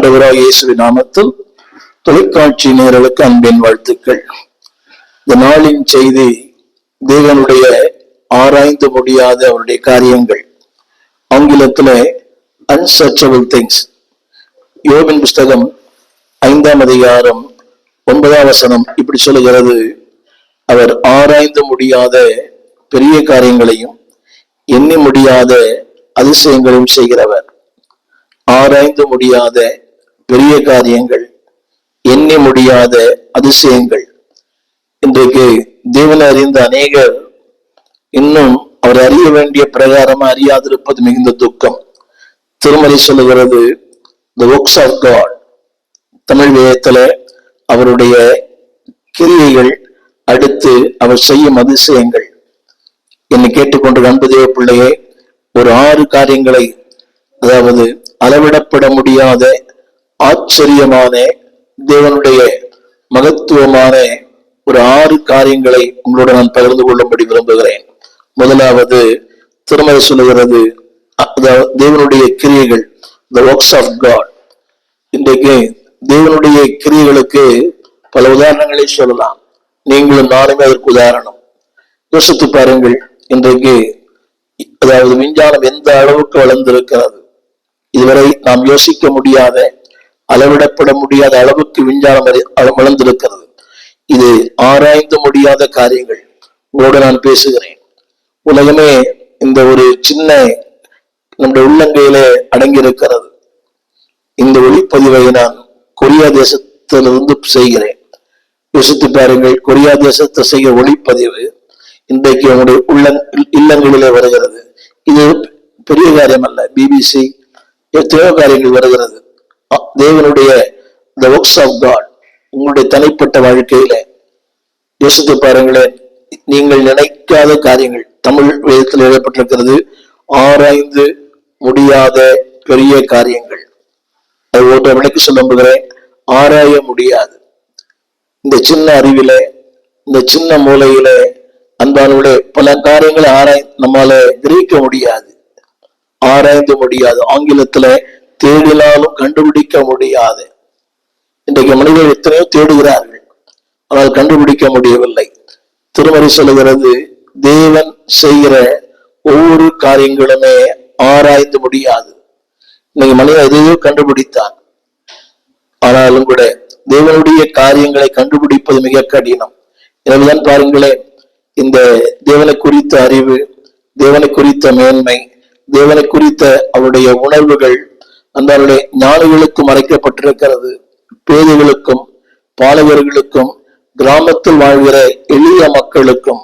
ஆண்டவராகிய இயேசுவின் நாமத்தில் தொலைக்காட்சி நேயர்களுக்கு அன்பின் வாழ்த்துக்கள். இந்த நாளின் செய்தி தேவனுடைய ஆராய்ந்து முடியாத அவருடைய காரியங்கள். ஆங்கிலத்தில் அன்சர்ச்சபிள் திங்ஸ். யோபின் புஸ்தகம் 5ஆம் அதிகாரம் 9ஆம் வசனம் இப்படி சொல்லுகிறது: அவர் ஆராய்ந்து முடியாத பெரிய காரியங்களையும் எண்ணி முடியாத அதிசயங்களையும் செய்கிறவர். ஆராய்ந்து முடியாத பெரிய காரியங்கள், எண்ணி முடியாத அதிசயங்கள். இன்றைக்கு தேவனை அறிந்த அநேகர் இன்னும் அவர் அறிய வேண்டிய பிரகாரமா அறியாதிருப்பது மிகுந்த துக்கம். திருமறை சொல்லுகிறது the works of God. Tamil வேதத்துல அவருடைய கிரியைகள், அடுத்து அவர் செய்யும் அதிசயங்கள். என்னை கேட்டுக்கொண்டு அன்பு தேவ பிள்ளையே, ஒரு 6 காரியங்களை, அதாவது அளவிடப்பட முடியாத ஆச்சரியமான தேவனுடைய மகத்துவமான ஒரு 6 காரியங்களை உங்களோட நான் பகிர்ந்து கொள்ளும்படி விரும்புகிறேன். முதலாவது, திருமறை சொல்லுகிறது தேவனுடைய கிரியைகள், the works of God. இன்றைக்கு தேவனுடைய கிரியைகளுக்கு பல உதாரணங்களை சொல்லலாம். நீங்களும் நானுமே அதற்கு உதாரணம். யோசித்து பாருங்கள். இன்றைக்கு அதாவது விஞ்ஞானம் எந்த அளவுக்கு வளர்ந்திருக்கிறது. இதுவரை நாம் யோசிக்க முடியாத, அளவிடப்பட முடியாத அளவுக்கு விஞ்ஞானம் வளர்ந்திருக்கிறது. இது ஆராய்ந்து முடியாத காரியங்கள். உங்களோடு நான் பேசுகிறேன். உலகமே இந்த ஒரு சின்ன நம்முடைய உள்ளங்கையிலே அடங்கி இருக்கிறது. இந்த ஒளிப்பதிவை நான் கொரியா தேசத்திலிருந்து செய்கிறேன். யோசித்து பாருங்கள், கொரியா தேசத்தை செய்ய ஒளிப்பதிவு இன்றைக்கு உங்களுடைய இல்லங்களிலே வருகிறது. இது பெரிய காரியம் அல்ல. பிபிசி எத்தனையோ காரியங்கள் வருகிறது. தேவனுடைய the works of God உங்களுடைய தனிப்பட்ட வாழ்க்கையில யோசித்து பாருங்களேன். நீங்கள் நினைக்காத காரியங்கள் தமிழ் வேதத்தில் எழுதப்பட்டிருக்கிறது. ஆராய்ந்து முடியாத பெரிய காரியங்கள். அது ஒன்றை விளக்கி சொல்ல நம்புகிறேன். ஆராய முடியாது. இந்த சின்ன அறிவில, இந்த சின்ன மூலையில அன்பானவர்களே, பல காரியங்களை நம்மால கிரகிக்க முடியாது. ஆராய்ந்து முடியாது. ஆங்கிலத்துல தேடினாலும் கண்டுபிடிக்க முடியாது. இன்றைக்கு மனிதர்கள் எத்தனையோ தேடுகிறார்கள், ஆனால் கண்டுபிடிக்க முடியவில்லை. திருமறை சொல்லுகிறது தேவன் செய்கிற ஒவ்வொரு காரியங்களுமே ஆராய்ந்து முடியாது. இன்னைக்கு மனிதன் எதையோ கண்டுபிடித்தான், ஆனாலும் கூட தேவனுடைய காரியங்களை கண்டுபிடிப்பது மிக கடினம். எனவேதான் பாருங்களேன், இந்த தேவனை குறித்த அறிவு, தேவனை குறித்த மேன்மை, தேவனை குறித்த அவருடைய உணர்வுகள் அந்த ஞானிகளுக்கு மறைக்கப்பட்டிருக்கிறது. பேதைகளுக்கும் பாலகர்களுக்கும் கிராமத்தில் வாழ்கிற எளிய மக்களுக்கும்.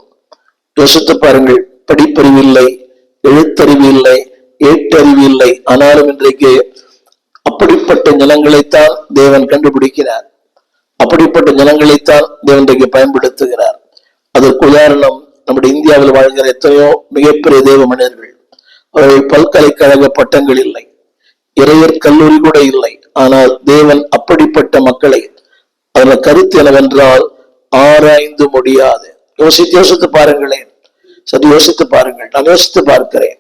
யோசித்து பாருங்கள். படிப்பறிவு இல்லை, எழுத்தறிவு இல்லை, ஏட்டறிவு இல்லை. ஆனாலும் இன்றைக்கு அப்படிப்பட்ட நிலங்களைத்தான் தேவன் கண்டுபிடிக்கிறார். அப்படிப்பட்ட நிலங்களைத்தான் தேவன் இன்றைக்கு பயன்படுத்துகிறார். அதற்கு உதாரணம் நம்முடைய இந்தியாவில் வாழ்கிற எத்தனையோ மிகப்பெரிய தேவ மனிதர்கள். அவர்கள் பல்கலைக்கழக பட்டங்கள் இல்லை, இறையர் கல்லூரி கூட இல்லை. ஆனால் தேவன் அப்படிப்பட்ட மக்களை, அதில் கருத்து என்னவென்றால் ஆராய்ந்து முடியாது. யோசித்து பாருங்களேன். சரி, யோசித்து பாருங்கள். நான் யோசித்து பார்க்கிறேன்.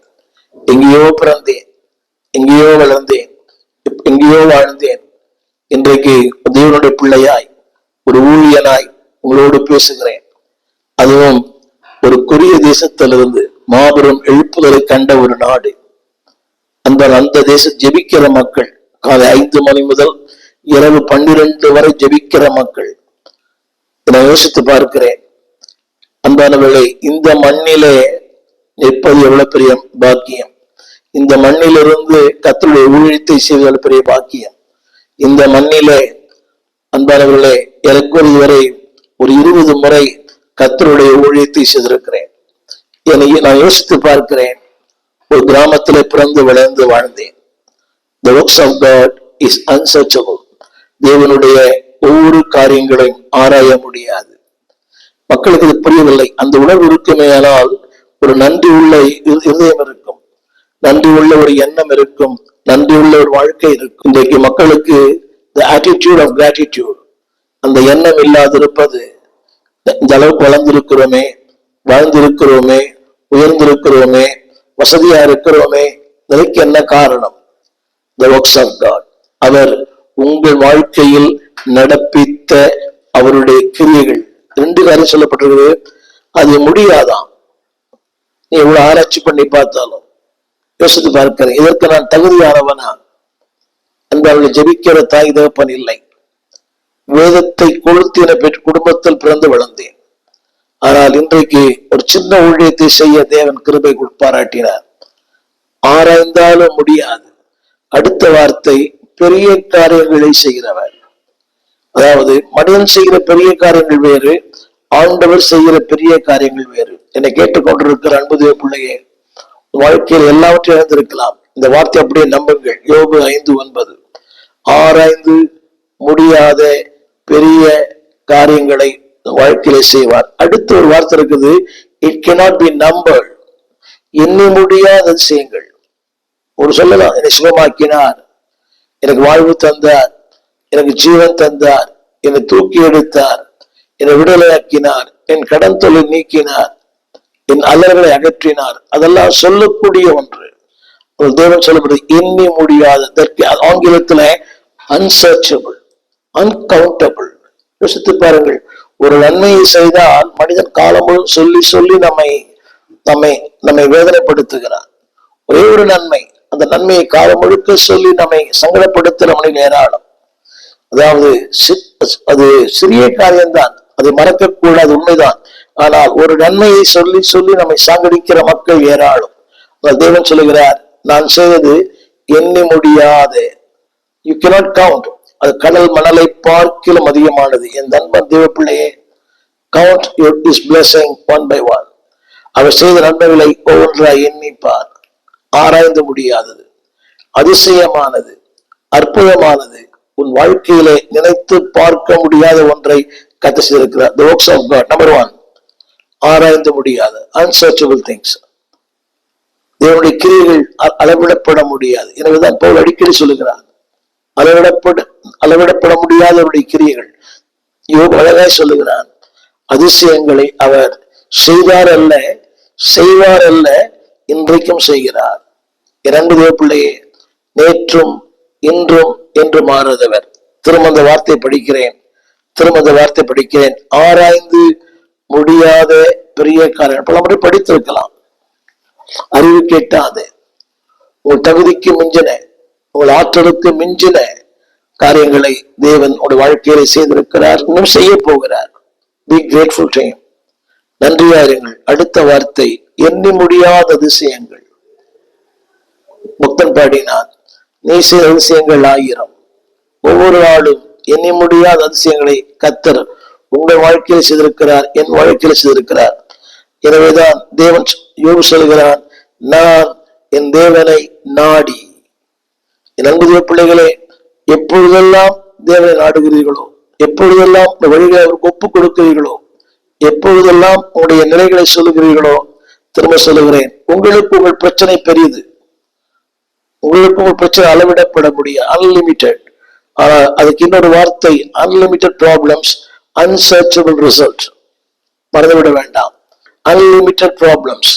எங்கேயோ பிறந்தேன், எங்கேயோ வளர்ந்தேன், எங்கேயோ வாழ்ந்தேன். இன்றைக்கு தேவனுடைய பிள்ளையாய், ஒரு ஊழியனாய் உங்களோடு பேசுகிறேன். அதுவும் ஒரு கொரிய தேசத்திலிருந்து மாபெரும் எழுப்புதலை கண்ட ஒரு நாடு. அந்த தேசம் ஜெபிக்கிற மக்கள், காலை 5 மணி முதல் இரவு 12 வரை ஜெபிக்கிற மக்கள். நான் யோசித்து பார்க்கிறேன். அன்பானவர்களே, இந்த மண்ணிலே நிற்பது எவ்வளவு பெரிய பாக்கியம். இந்த மண்ணிலிருந்து கர்த்தருடைய ஊழியத்தை செய்வது பெரிய பாக்கியம். இந்த மண்ணிலே அன்பானவர்களே, எனக்கு இதுவரை ஒரு 20 முறை கர்த்தருடைய ஊழியத்தை செய்திருக்கிறேன். நான் யோசித்து பார்க்கிறேன். ஒரு கிராமத்திலே பிறந்து வளர்ந்து வாழ்ந்தேன். The works of God is unsearchable. தேவனுடைய ஒவ்வொரு காரியங்களையும் ஆராய முடியாது. மக்களுக்கு இது புரியவில்லை. அந்த உணர்வு இருக்குமே, ஆனால் ஒரு நன்றி உள்ள இருதயம் இருக்கும், நன்றி உள்ள ஒரு எண்ணம் இருக்கும், நன்றி உள்ள ஒரு வாழ்க்கை இருக்கும். இன்றைக்கு மக்களுக்கு the attitude of gratitude, அந்த எண்ணம் இல்லாதிருப்பது. இந்த அளவுக்கு வளர்ந்திருக்கிறோமே, வாழ்ந்திருக்கிறோமே, உயர்ந்திருக்கிறோமே, வசதியா இருக்கிறோமே, இதற்கு என்ன காரணம்? The works of God. அவர் உங்கள் வாழ்க்கையில் நடப்பித்த அவருடைய கிரியைகள். 2 காரியம் சொல்லப்பட்டிருக்கிறது. அது முடியாதான். நீ எவ்வளவு ஆராய்ச்சி பண்ணி பார்த்தாலும் யோசித்து பார்க்கிறேன், இதற்கு நான் தகுதியானவனா? அந்த அவளை ஜெபிக்கிற தாய் தகப்பன் இல்லை. வேதத்தை கொளுத்தின பெற்று குடும்பத்தில் பிறந்து வளர்ந்தேன். ஆனால் இன்றைக்கு ஒரு சின்ன ஊழியத்தை செய்ய தேவன் கிருபை பாராட்டினார். ஆராய்ந்தாலும் முடியாது. அடுத்த வார்த்தை, பெரிய காரியங்களை செய்கிறவர். அதாவது மனிதன் செய்கிற பெரிய காரியங்கள் வேறு, ஆண்டவர் செய்கிற பெரிய காரியங்கள் வேறு. என்னை கேட்டுக்கொண்டிருக்கிற அன்பு தேவ பிள்ளையே, வாழ்க்கையில் எல்லாவற்றையும் இழந்திருக்கலாம். இந்த வார்த்தை அப்படியே நம்புங்கள். யோபு 5:9. ஆராய்ந்து முடியாத பெரிய காரியங்களை வாழ்க்கையில செய்வார். அடுத்த ஒரு வார்த்தை இருக்குது, இட் cannot be numbered. எண்ணி முடியாத அதிசயங்கள். ஒரு சொல்லலாம், என்னை சுகமாக்கினார், எனக்கு வாழ்வு தந்தார், எனக்கு ஜீவன் தந்தார், என்னை தூக்கி எடுத்தார், என்னை விடுதலையாக்கினார், என் கடன் தொல்லை நீக்கினார், என் அல்லல்களை அகற்றினார். அதெல்லாம் சொல்லக்கூடிய ஒன்று. ஒரு தேவன் சொல்லப்படுது எண்ணி முடியாத, ஆங்கிலத்துல அன்சர்ச்சபிள், அன்கவுண்டபிள். யோசித்து பாருங்கள், ஒரு நன்மையை செய்தால் மனிதன் காலம் முழுவதும் சொல்லி சொல்லி நம்மை வேதனைப்படுத்துகிறான். ஒரே ஒரு நன்மை, அந்த நன்மையை காலம் முழுக்க சொல்லி நம்மை சங்கடப்படுத்துகிற மனிதன் ஏராளம். அதாவது அது சிறிய காரியம்தான், அதை மறக்கக்கூடாது, உண்மைதான். ஆனால் ஒரு நன்மையை சொல்லி சொல்லி நம்மை சாகடிக்கிற மக்கள் ஏராளம். தேவன் சொல்லுகிறார், நான் செய்வது எண்ணி முடியாத, யூ cannot count. அது கடல் மணலை பார்க்கிலும் அதிகமானது. என் நண்பன் தேவ பிள்ளையே, count his blessing one by one. அவர் செய்த நன்மைகளை ஒவ்வொன்றாய் எண்ணிப்பார். ஆராய்ந்து முடியாதது, அதிசயமானது, அற்புதமானது, உன் வாழ்க்கையிலே நினைத்து பார்க்க முடியாத ஒன்றை கர்த்தர் செய்திருக்கிறார். The works of God. Number 1, ஆராய்ந்து முடியாத, unsearchable things. தேவனுடைய கிரியைகள் அளவிடப்பட முடியாது. எனவேதான் பவுல் அடிக்கடி சொல்லுகிறார், அளவிடப்பட முடியாதவருடைய கிரியைகள். யோபு அழகாய் சொல்லுகிறான், அதிசயங்களை அவர் செய்தார் அல்ல, செய்வார் அல்ல, இன்றைக்கும் செய்கிறார். இரண்டு தேவ பிள்ளையே, நேற்றும் இன்றும் என்று மாறாதவர். திரும்ப அந்த வார்த்தை படிக்கிறேன். ஆராய்ந்து முடியாத பெரிய காரியம். பல முறை படித்திருக்கலாம். அறிவு கேட்டாத, உங்கள் தகுதிக்கு மிஞ்சின, உங்கள் ஆற்றலுக்கு மிஞ்சின காரியங்களை தேவன் உடைய வாழ்க்கையில செய்திருக்கிறார், இன்னும் செய்ய போகிறார். Be grateful to him. நன்றியாருங்கள். அடுத்த வார்த்தை, எண்ணி முடியாத அதிசயங்கள். முக்தன் பாடினான், நீ செய்த அதிசயங்கள் 1000. ஒவ்வொரு நாளும் எண்ணி முடியாத அதிசயங்களை கர்த்தர் உங்கள் வாழ்க்கையில் செய்திருக்கிறார், என் வாழ்க்கையில் செய்திருக்கிறார். எனவேதான் தேவன் யோபு சொல்கிறான், நான் என் தேவனை நாடி. என் அன்பு தேவ பிள்ளைகளே, எப்பொழுதெல்லாம் தேவனை நாடுகிறீர்களோ, எப்பொழுதெல்லாம் வழிகளை அவருக்கு ஒப்புக் கொடுக்கிறீர்களோ, எப்பொழுதெல்லாம் உங்களுடைய நிலைகளை சொல்லுகிறீர்களோ, திரும்ப சொல்லுகிறேன், உங்களுக்கு உங்கள் பிரச்சனை பெரியது, உங்களுக்கு உங்கள் பிரச்சனை அளவிடப்பட முடியாது, அன்லிமிட்டெட். ஆனால் அதுக்கு இன்னொரு வார்த்தை, அன்லிமிட்டெட் ப்ராப்ளம்ஸ், அன்சர்ச்சபிள் ரிசல்ட். மறந்துவிட வேண்டாம். அன்லிமிட்டெட் ப்ராப்ளம்ஸ்,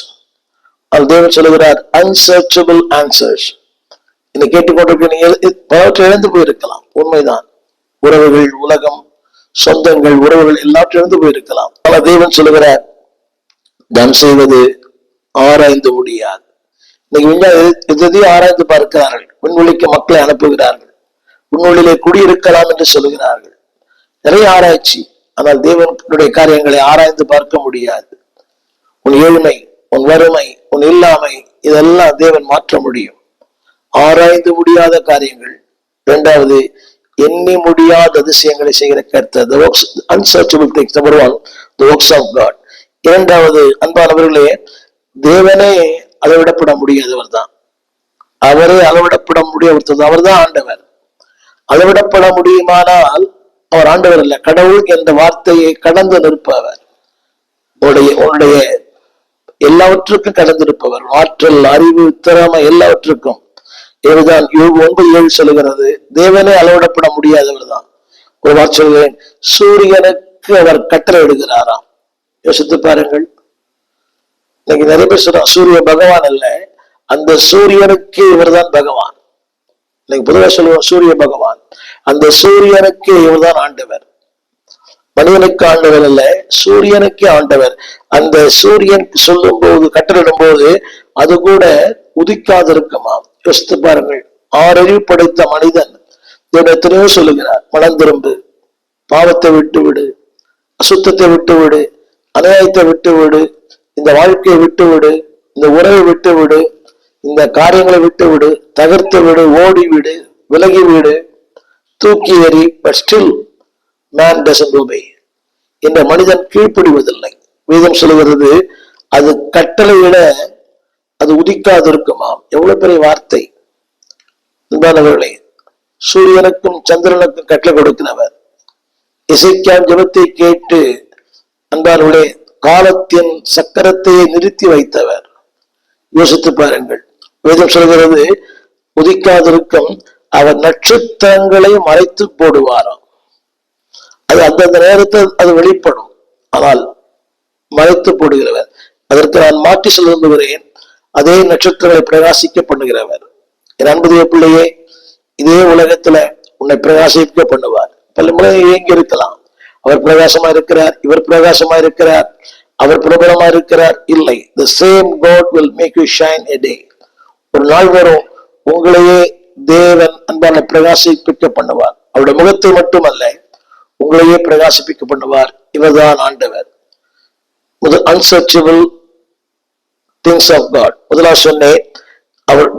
அது தேவன் சொல்லுகிறார், அன்சர்ச்சபிள் ஆன்சர்ஸ். என்னை கேட்டுக்கொண்டிருக்க நீங்க பலவற்றை இழந்து போயிருக்கலாம், உண்மைதான். உறவுகள், உலகம், சொந்தங்கள், உறவுகள் எல்லாவற்றையும் இழந்து போயிருக்கலாம். ஆனால் தேவன் சொல்லுகிறார், நான் செய்வது ஆராய்ந்து முடியாது. இன்னைக்கு எதையும் ஆராய்ந்து பார்க்கிறார்கள். விண்வெளிக்கு மக்களை அனுப்புகிறார்கள், விண்வெளியிலே குடியிருக்கலாம் என்று சொல்லுகிறார்கள். நிறைய ஆராய்ச்சி. ஆனால் தேவனுடைய காரியங்களை ஆராய்ந்து பார்க்க முடியாது. உன் ஏழ்மை, உன் வறுமை, உன் இல்லாமை, இதெல்லாம் தேவன் மாற்ற முடியும். ஆராய்ந்து முடியாத காரியங்கள். இரண்டாவது, எண்ணி முடியாத அதிசயங்களை செய்கிற கர்த்தர். The works, unsearchable things. Number 1, the works of God. இரண்டாவது, அன்பானவர்களே, தேவனே அளவிடப்பட முடியாதவர் தான். அவரே அளவிடப்பட முடியாதவர், அவர் தான் ஆண்டவர். அளவிடப்பட முடியுமானால் அவர் ஆண்டவர் அல்ல, கடவுள் என்ற வார்த்தையை கடந்து நிற்பவர். உன்னுடைய எல்லாவற்றுக்கும் கடந்திருப்பவர், ஆற்றல், அறிவு, திறமை எல்லாவற்றுக்கும். இதுதான் யோபு 9:7 சொல்லுகிறது, தேவனே அளவிடப்பட முடியாதவர் தான். ஒரு வார்த்தை சொல்கிறேன், சூரியனுக்கு அவர் கட்டளை இடுகிறாராம். யோசித்து பாருங்கள். இன்னைக்கு நிறைய பேர் சொல்றான், சூரிய பகவான் அல்ல, அந்த சூரியனுக்கு இவர் தான் பகவான். பொதுவாக சொல்லுவோம் சூரிய பகவான். அந்த சூரியனுக்கு இவர்தான் ஆண்டவர். மனிதனுக்கு ஆண்டவர் அல்ல, சூரியனுக்கு ஆண்டவர். அந்த சூரியன் சொல்லும் போது, கட்டளிடும் போது அது கூட உதிக்காதிருக்குமா? யோசித்து பாருங்கள். 6 அறிவு படைத்த மனிதன் எத்தனையோ சொல்லுகிறார், மனம் திரும்பு, பாவத்தை விட்டு விடு, அசுத்தத்தை விட்டு விடு, அநியாயத்தை விட்டு விடு, இந்த வாழ்க்கையை விட்டு விடு, இந்த உறவை விட்டு விடு, இந்த காரியங்களை விட்டு விடு, தகர்த்து விடு, ஓடி விடு, விலகி விடு, தூக்கி எறி. But still man doesn't obey. இந்த மனிதன் கீழ்ப்படிவதில்லை. வேதம் சொல்லுகிறது அது கட்டளையிட அது உதிக்காது இருக்குமாம். எவ்வளவு பெரிய வார்த்தை அன்பானவர்களே! சூரியனுக்கும் சந்திரனுக்கும் கட்டளை கொடுக்கிறவர், இசைக்கான் ஜெபத்தை கேட்டு அன்பானவர்களே காலத்தின் சக்கரத்தையே நிறுத்தி வைத்தவர். யோசித்து பாருங்கள். வேதம் சொல்கிறது உதிக்காதிருக்கும், அவர் நட்சத்திரங்களை மறைத்து போடுவாராம். அது அந்தந்த நேரத்தில் அது வெளிப்படும், ஆனால் மறைத்து போடுகிறவர். அதற்கு நான் மாற்றி சொல்ல விரும்புகிறேன், அதே நட்சத்திரங்களை பிரகாசிக்க பண்ணுகிறவர். என் அன்புடைய பிள்ளையே, இதே உலகத்துல உன்னை பிரகாசிக்க பண்ணுவார். பல முறை ஏங்கி இருக்கலாம், அவர் பிரகாசமா இருக்கிறார், இவர் பிரகாசமா இருக்கிறார், அவர் பிரபலமா இருக்கிறார். இல்லை, the same God will make you shine a day. ஒரு நாள் வரும், உங்களையே தேவன் அன்பான பிரகாசிப்பிக்க பண்ணுவார். அவருடைய முகத்தை மட்டுமல்ல, உங்களையே பிரகாசிப்பிக்க பண்ணுவார். இவர்தான் ஆண்டவர். Unsearchable things of God. முதலாக சொன்னேன்,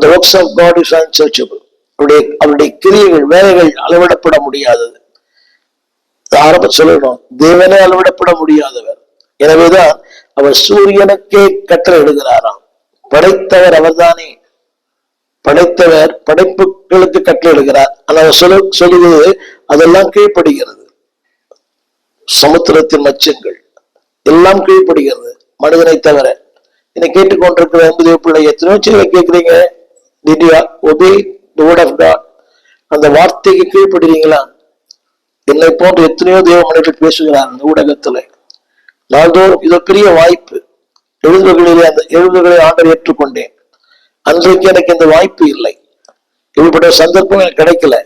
the works of God is unsearchable. அவருடைய கிரியைகள், வேலைகள் அளவிடப்பட முடியாதது. ஆரம்ப சொல்லணும், தேவனே அளவிடப்பட முடியாதவர். எனவேதான் அவர் சூரியனுக்கே கட்டளை இடுகிறாராம். படைத்தவர் அவர்தானே. படைத்தவர் படைப்புகளுக்கு கட்டளை இடுகிறார். ஆனால் சொல்லுவது அதெல்லாம் கீழ்ப்படுகிறது. சமுத்திரத்தின் மச்சங்கள் எல்லாம் கீழ்ப்படுகிறது மனிதனை தவிர. என்னை கேட்டுக்கொண்டிருக்கிற என்பதை பிள்ளை எத்தனையோ செய்தி கேட்கிறீங்க. Did you obey the word of God? அந்த வார்த்தைக்கு கீழ்ப்படுறீங்களா? என்னை போன்ற எத்தனையோ தேவ மனிதர்கள் பேசுகிறார் அந்த ஊடகத்துல. நாள்தோறும் இது பெரிய வாய்ப்பு. 70களிலே அந்த 70களை ஆண்டை ஏற்றுக்கொண்டேன். அன்றைக்கு எனக்கு இந்த வாய்ப்பு இல்லை, இப்படிப்பட்ட சந்தர்ப்பங்கள் கிடைக்கல.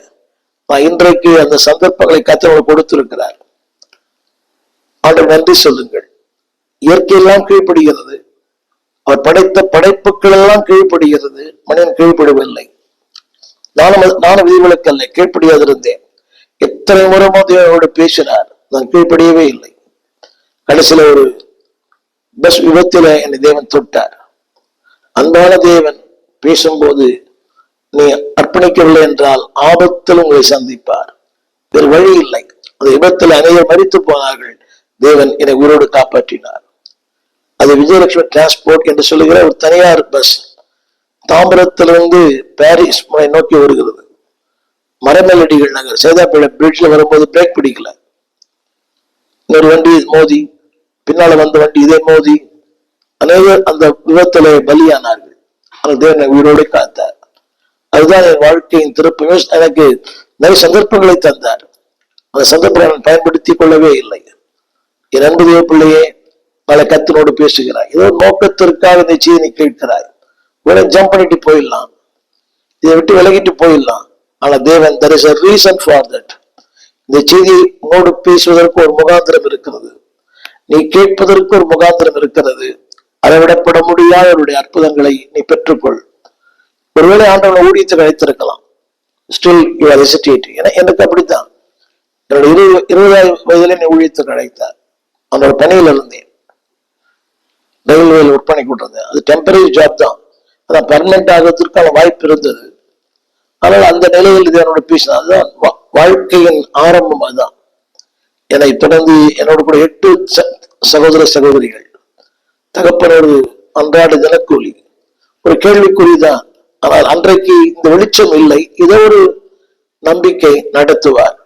நான் இன்றைக்கு அந்த சந்தர்ப்பங்களை கர்த்தர் கொடுத்திருக்கிறார். ஆண்டவர் நன்றி சொல்லுங்கள். இயற்கையெல்லாம் கீழ்ப்படுகிறது, அவர் படைத்த படைப்புகள் எல்லாம் கீழ்ப்படுகிறது, மனிதன் கீழ்ப்படவில்லை. நானும் விதிவிலக்கல்ல, கீழ்ப்படியாது இருந்தேன். எத்தனை முறைமோ தேவனோடு பேசினார், நான் கீழ்ப்படியவே இல்லை. கடைசியில ஒரு பஸ் விபத்தில என்னை தேவன் தொட்டார். அன்பான தேவன் பேசும்போது, நீ அர்ப்பணிக்கவில்லை என்றால் ஆபத்தில் உங்களை சந்திப்பார். வேறு வழி இல்லை. அந்த விபத்தில் அனைவரும் மரித்து போனார்கள். தேவன் என்னை உயிரோடு காப்பாற்றினார். அது விஜயலட்சுமி டிரான்ஸ்போர்ட் என்று சொல்லுகிற ஒரு தனியார் பஸ் தாம்பரத்திலிருந்து பாரிஸ் நோக்கி வருகிறது. மரமேலடிகள் நகர் சேதாப்பேட்டை பிரிட்ஜ்ல வரும்போது பிரேக் பிடிக்கல. இன்னொரு வண்டி மோதி, பின்னால வந்த வண்டி இதே மோதி, அனைவரும் அந்த விபத்திலே பலியானார்கள். ஆனால் தேவன் உயிரோடு காத்தார். அதுதான் என் வாழ்க்கையின் திருப்பமே. எனக்கு நிறைய சந்தர்ப்பங்களை தந்தார். அந்த சந்தர்ப்பங்களை நான் பயன்படுத்திக் கொள்ளவே இல்லை. என் அன்பு தேவ பிள்ளையே, நாளை கர்த்தரோடு பேசுகிறாய். ஏதோ நோக்கத்திற்காக இந்த செய்தி கேட்கிறாய். உடனே ஜம்ப் பண்ணிட்டு போயிடலாம், இதை விட்டு விலகிட்டு போயிடலாம். ஆனா தேவன், there is a reason for that. இந்த செய்தி உன்னோடு பேசுவதற்கு ஒரு முகாந்திரம் இருக்கிறது. நீ கேட்பதற்கு ஒரு முகாந்திரம் இருக்கிறது. அளவிடப்பட முடியாத அவருடைய அற்புதங்களை நீ பெற்றுக்கொள். ஒருவேளை ஆண்டவனை ஊழியத்தை அழைத்திருக்கலாம். Still you are hesitating. எனக்கு அப்படித்தான். என்னோட 20 வயதிலே நீ ஊழியத்தை அழைத்தார். அவனோட பணியில் இருந்தேன். ரயில்வேல ஒர்க் பண்ணி கொண்டிருந்தேன். அது டெம்பரரி ஜாப் தான். அதான் பர்மனெண்ட் ஆகிறதுக்கான வாய்ப்பு இருந்தது. ஆனால் அந்த நிலையில் இது என்னோட பேசினேன். அதுதான் வாழ்க்கையின் ஆரம்பம். அதுதான் என்னை தொடர்ந்து என்னோட கூட 8 சகோதர சகோதரிகள். தகப்பனோடு அன்றாட தினக்கூலி. ஒரு கேள்விக்குறிதான். ஆனால் அன்றைக்கு இந்த வெளிச்சம் இல்லை. இதோ ஒரு நம்பிக்கை நடத்துவார்.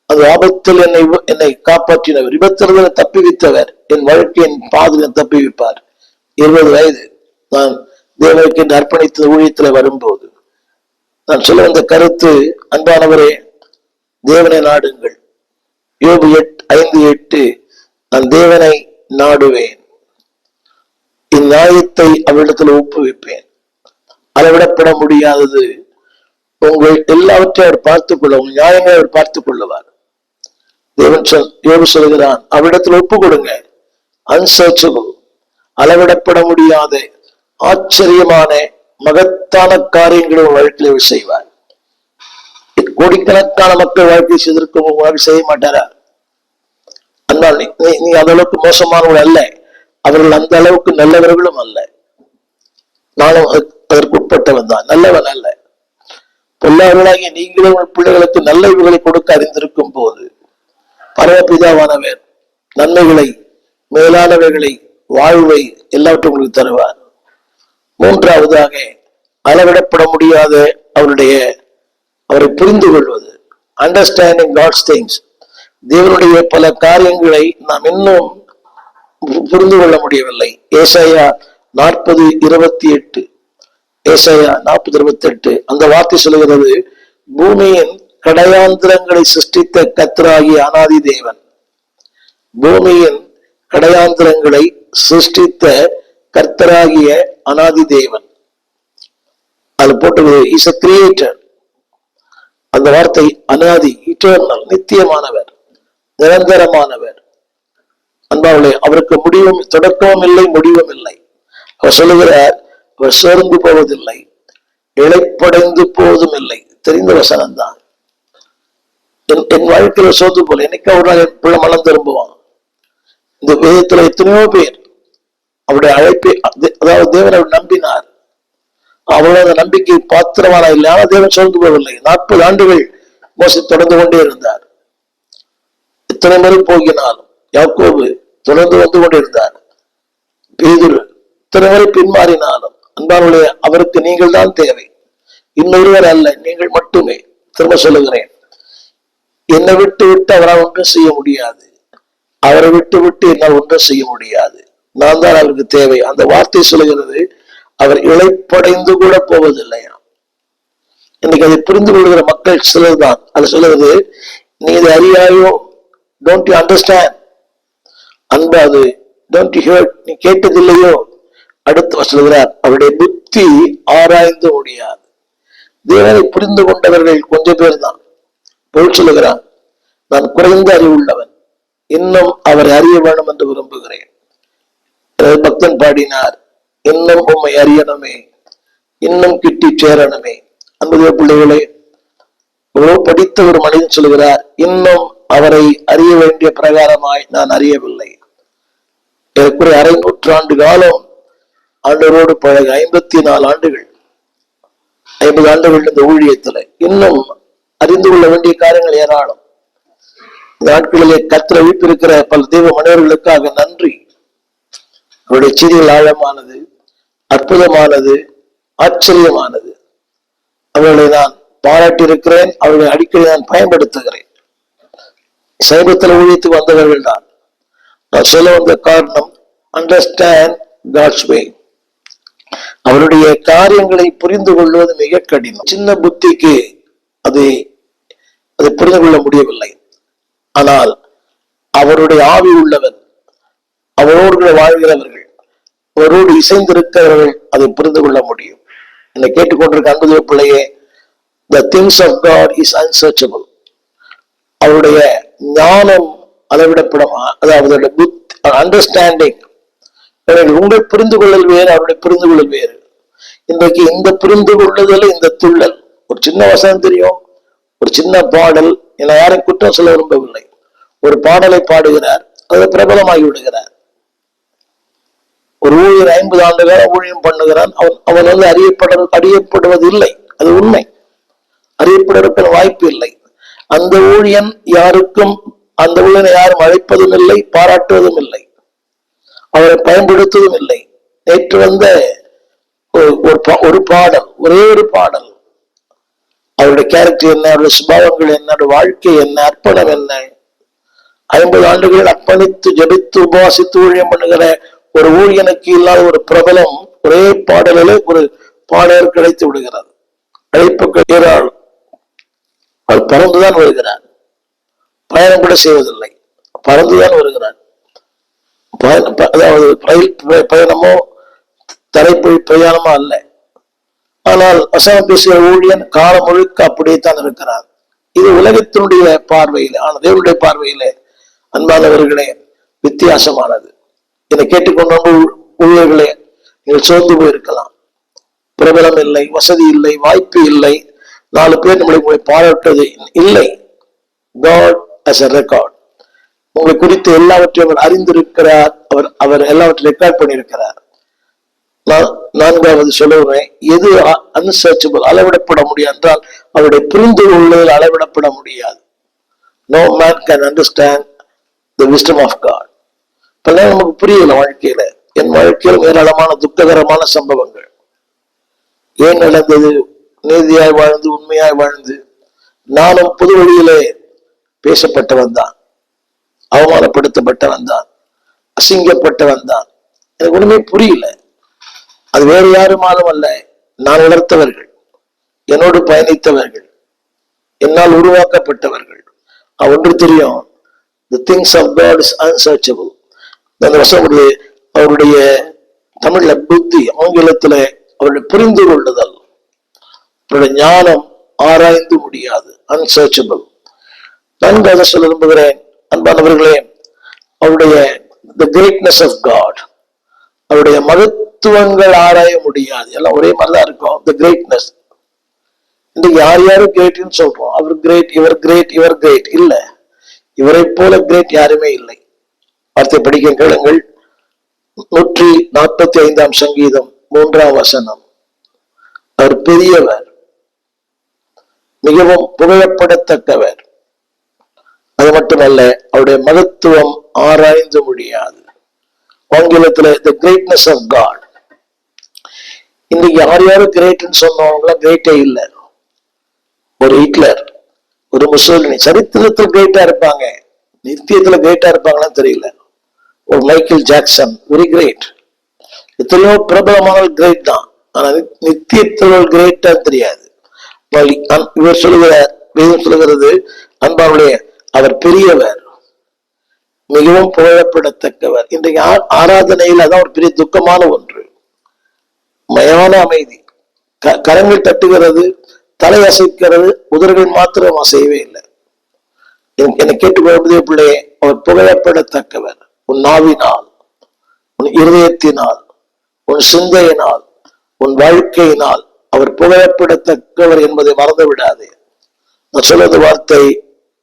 அந்த ஆபத்தில் என்னை காப்பாற்றினவர், விபத்திலிருந்து தப்பி வைத்தவர், என் வாழ்க்கையின் பாதையில் தப்பி வைப்பார். 20 வயது நான் தேவனுக்கு என்று அர்ப்பணித்த ஊழியத்தில் வரும்போது நான் சொல்ல வந்த கருத்து, அன்பானவரே, தேவனை நாடுங்கள். யோபு 5:8, நான் தேவனை நாடுவேன், இந்நியாயத்தை அவரிடத்தில் ஒப்புவிப்பேன். அளவிடப்பட முடியாதது உங்கள் எல்லாவற்றையும் அவர் பார்த்துக் கொள்ள, உங்கள் நியாயங்களை அவர் பார்த்துக் கொள்ளுவார். தேவன் யோபு சொல்கிறான், அவரிடத்தில் ஒப்பு கொடுங்க. அன்சர்ச்சபிள், அளவிடப்பட முடியாத ஆச்சரியமான மகத்தான காரியங்களை வாழ்க்கையில் செய்வார். கோடிக்கணக்கான மக்கள் வாழ்க்கை செய்திருக்கும் வாழ்க்கை செய்ய மாட்டாரா? அதனால் நீ அந்த அளவுக்கு மோசமானவர்கள் அல்ல, அவர்கள் அந்த அளவுக்கு நல்லவர்களும் அல்ல. நானும் அதற்கு உட்பட்டவன் தான், நல்லவன் அல்ல. பொல்லாதவர்களாகிய நீங்களும் உங்கள் பிள்ளைகளுக்கு நல்ல இவுகளை கொடுக்க அறிந்திருக்கும் போது பரமபிதாவானவர் நன்மைகளை, மேலானவைகளை, வாழ்வை எல்லாவற்றும் உங்களுக்கு தருவார். மூன்றாவதாக, அளவிடப்பட முடியாத அவரை புரிந்து கொள்வது, அண்டர்ஸ்டாண்டிங் காட்ஸ் திங்ஸ். தேவனுடைய பல காரியங்களை நாம் இன்னும் புரிந்து கொள்ள முடியவில்லை. ஏசாயா 40:28, ஏசாயா 40:28 அந்த வார்த்தை சொல்லுகிறது, பூமியின் கடையாந்திரங்களை சிருஷ்டித்த கர்த்தராகிய அநாதி தேவன், பூமியின் கடையாந்திரங்களை சிருஷ்டித்த கர்த்தராகிய அநாதி தேவன். அது போட்டு இஸ் எ கிரியேட்டர். அந்த வார்த்தை அநாதி, இட்டர்னல், நித்தியமானவர், நிரந்தரமானவர். அன்பாவளே, அவருக்கு முடிவும் தொடக்கமும் இல்லை, முடிவும் இல்லை. அவர் சொல்லுகிறார், அவர் சோர்ந்து போவதில்லை, இழைப்படைந்து போவதும் இல்லை. தெரிந்த வசனம் தான். என் வாழ்க்கையில சோர்ந்து போல என்னைக்கு ஒரு நாள் என் பிள்ளை மனம் திரும்புவான். இந்த வேதத்துல எத்தனையோ பேர் அவருடைய அழைப்பை, அதாவது தேவன் அவர் நம்பினார், அவளோட அந்த நம்பிக்கை பாத்திரமான இல்லை. ஆனால் தேவன் சோர்ந்து போவதில்லை. 40 ஆண்டுகள் மோசே தொடர்ந்து கொண்டே இருந்தார். எத்தனை முறை போகினாலும் யாக்கோபு தொடர்ந்து வந்து கொண்டிருந்தார். பேதுரு இத்தனை முறை பின்மாறினாலும், அன்பானவர்களே, அவருக்கு நீங்கள் தான் தேவை, இன்னொருவர் அல்ல, நீங்கள் மட்டுமே. திரும்ப சொல்லுகிறேன், என்னை விட்டு அவரால் ஒன்றும் செய்ய முடியாது, அவரை விட்டு என்னால் ஒன்றும் செய்ய முடியாது. நான் தான் அவருக்கு தேவை. அந்த வார்த்தை சொல்லுகிறது, அவர் இழைப்படைந்து கூட போவதில்லையா. இன்னைக்கு அதை புரிந்து கொள்கிற மக்கள் சிலர் தான். அது சொல்லுறது, நீ இதை அறியாயோ, டோன்ட் யூ அண்டர்ஸ்டாண்ட், அன்பாது, டோன்ட் யூ ஹியர், நீ கேட்டதில்லையோ. அடுத்து சொல்லுகிறார், அவருடைய புத்தி ஆராய்ந்து முடியாது. தேவனை புரிந்து கொண்டவர்கள் கொஞ்சம் பேர் தான். பொருள் சொல்லுகிறான், நான் குறைந்த அறிவுள்ளவன், இன்னும் அவரை அறிய வேண்டும் என்று விரும்புகிறேன். பக்தன் பாடினார், இன்னும் உம்மை அறியணுமே, இன்னும் கிட்டி சேரணுமே. அன்புடைய பிள்ளைகளே, எவ்வளவு படித்த ஒரு மனிதன் சொல்கிறார், இன்னும் அவரை அறிய வேண்டிய பிரகாரமாய் நான் அறியவில்லை. ஏற்குறைய 1/2 நூற்றாண்டு காலம் ஆண்டவரோடு பழக, 54 ஆண்டுகள், 50 ஆண்டுகள் இந்த ஊழியத்துல இன்னும் அறிந்து கொள்ள வேண்டிய காரியங்கள் ஏராளம். இந்த நாட்களிலே கர்த்தரை வைத்திருக்கிற பல தெய்வ மனிதர்களுக்காக நன்றி. அவருடைய செய்திகள் ஆழமானது, அற்புதமானது, ஆச்சரியமானது. அவர்களை நான் பாராட்டியிருக்கிறேன், அவர்களை அடிக்கடி நான் பயன்படுத்துகிறேன். சமீபத்தில் ஊழியத்துக்கு வந்தவர்கள் தான். நான் சொல்ல வந்த காரணம், அண்டர்ஸ்டாண்ட் காட்ஸ் வே. அவருடைய காரியங்களை புரிந்து கொள்வது மிக கடினம். சின்ன புத்திக்கு அதை புரிந்து கொள்ள முடியவில்லை. ஆனால் அவருடைய ஆவி உள்ளவர், அவரோடு வாழ்கிறவர்கள், அவரோடு இசைந்திருக்கிறவர்கள் அதை புரிந்து கொள்ள முடியும். என்னை கேட்டுக்கொண்டிருக்க அன்புடைய பிள்ளையே, the things of God is unsearchable. அவருடைய ஞானம் அளவிடப்படும், அதாவது அண்டர்ஸ்டாண்டிங். உங்கள் புரிந்து கொள்ளல் வேறு, அவருடைய புரிந்து கொள்ளல் வேறு. இன்றைக்கு இந்த புரிந்து கொள்ளுதல், இந்த துள்ளல், ஒரு சின்ன வசனம் தெரியும், ஒரு சின்ன பாடல், என்னை யாரையும் குற்றம் சொல்ல விரும்பவில்லை, ஒரு பாடலை பாடுகிறார், அதை பிரபலமாகி விடுகிறார். ஒரு ஊழியர் 50 ஆண்டு காலம் ஊழியம் பண்ணுகிறான், அவன் வந்து அறியப்படுவது இல்லை, அது உண்மை. அறியப்படுவதற்கு வாய்ப்பு இல்லை. அந்த ஊழியன் யாருக்கும், அந்த ஊழியனை யாரும் அழைப்பதும் இல்லை, பாராட்டுவதும் இல்லை, அவரை பயன்படுத்துவதும் இல்லை. நேற்று வந்த ஒரு பாடல், ஒரே ஒரு பாடல், அவருடைய கேரக்டர் என்ன, அவருடைய சுபாவங்கள் என்ன, அவருடைய வாழ்க்கை என்ன, அர்ப்பணம் என்ன, 50 ஆண்டுகள் அர்ப்பணித்து ஜபித்து உபவாசித்து ஊழியம் பண்ணுகிற ஒரு ஊழியனுக்கு இல்லாத ஒரு பிரபலம் ஒரே பாடலில் ஒரு பாடல் கிடைத்து விடுகிறார். அழைப்பு ஏறாள், அவர் பறந்துதான் வருகிறார், பயணம் கூட செய்வதில்லை, பறந்துதான் வருகிறார். அதாவது ரயில் பயணமோ தரைப்பொழி பிரயாணமோ அல்ல. ஆனால் வசனம் பேசுகிற ஊழியன் காலம் முழுக்க அப்படியே தான் இருக்கிறார். இது உலகத்தினுடைய பார்வையிலே, ஆனால் தேவனுடைய பார்வையிலே அன்பானவர்களே வித்தியாசமானது. என்னை கேட்டுக்கொண்ட ஊழியர்களே, நீங்கள் சோர்ந்து போயிருக்கலாம். பிரபலம் இல்லை, வசதி இல்லை, வாய்ப்பு இல்லை, 4 பேர் உங்களை பாராட்டுவது இல்லை. God as a record. உங்களை குறித்து எல்லாவற்றையும் அவர் அறிந்திருக்கிறார். அவர் எல்லாவற்றையும் ரெக்கார்ட் பண்ணியிருக்கிறார். 4வது சொல்லுவேன், எது அன்சர்ச்சபிள், அளவிடப்பட முடியாது என்றால் அவருடைய புரிந்து கொள்ளுதல் அளவிடப்பட முடியாது. No man can understand the wisdom of God. பல நமக்கு புரியல வாழ்க்கையில. என் வாழ்க்கையில் ஏராளமான துக்ககரமான சம்பவங்கள். ஏன் நடந்தது? நீதியாய் வாழ்ந்து உண்மையாய் வாழ்ந்து நானும் புது வழியிலே பேசப்பட்டவன் தான், அவமானப்படுத்தப்பட்டவன் தான், அசிங்கப்பட்டவன் தான். எனக்கு ஒண்ணுமே புரியல. அது வேறு யாருமாலும் அல்ல, நான் வளர்த்தவர்கள், என்னோடு பயணித்தவர்கள், என்னால் உருவாக்கப்பட்டவர்கள். ஒன்று தெரியும், the things of God is unsearchable. அந்த வசனம் அவருடைய தமிழ்ல புத்தி, ஆங்கிலத்துல அவருடைய புரிந்து கொள்ளுதல், அவருடைய ஞானம் ஆராய்ந்து முடியாது, அன்சர்ச்சபிள். நன்காக சொல்ல விரும்புகிறேன் அன்பானவர்களே, அவருடைய the greatness of God, அவருடைய மகத்துவங்கள் ஆராய முடியாது. எல்லாம் ஒரே மாதிரிதான் இருக்கும். the greatness. இன்னைக்கு யாரும் கிரேட்னு சொல்றோம். அவர் கிரேட், இவர் கிரேட், இவர் கிரேட் இல்ல. இவரை போல கிரேட் யாருமே இல்லை. வார்த்தை படிக்க கேளுங்கள். 145 சங்கீதம் 3 வசனம். அவர் பெரியவர், மிகவும் புகழப்படத்தக்கவர். அது மட்டுமல்ல, அவருடைய மகத்துவம் ஆராய்ந்து முடியாது. ஆங்கிலத்துல the greatness of God. இன்னைக்கு யாரும் கிரேட்னு சொன்னவங்க கிரேட்டே இல்லை. ஒரு ஹிட்லர், ஒரு முசோலினி சரித்திரத்தில் கிரேட்டா இருப்பாங்க, நித்தியத்துல கிரேட்டா இருப்பாங்கன்னு தெரியல. ஒரு மைக்கேல் ஜாக்சன் வெரி கிரேட். எத்தனையோ பிரபலமான கிரேட் தான், ஆனா நித்தியத்தில் கிரேட்டா தெரியாது. இவர் சொல்லுகிறார், வேதம் சொல்லுகிறது, அன்பாவுடைய அவர் பெரியவர், மிகவும் புகழப்படத்தக்கவர். இன்றைக்கு ஆராதனையில் அதான் ஒரு பெரிய துக்கமான ஒன்று. மயான அமைதி, கரங்கள் தட்டுகிறது, தலை அசைக்கிறது, உதடுகள் மாத்திரம் அசையவே இல்லை. என்னை கேட்டுக்கொள்வதே பிள்ளையே, அவர் புகழப்படத்தக்கவர். உன் நாவினால், உன் இருதயத்தினால், உன் சிந்தையினால், உன் வாழ்க்கையினால் அவர் புகழப்படத்தக்கவர் என்பதை மறந்து விடாதே. நான் சொல்றது வார்த்தை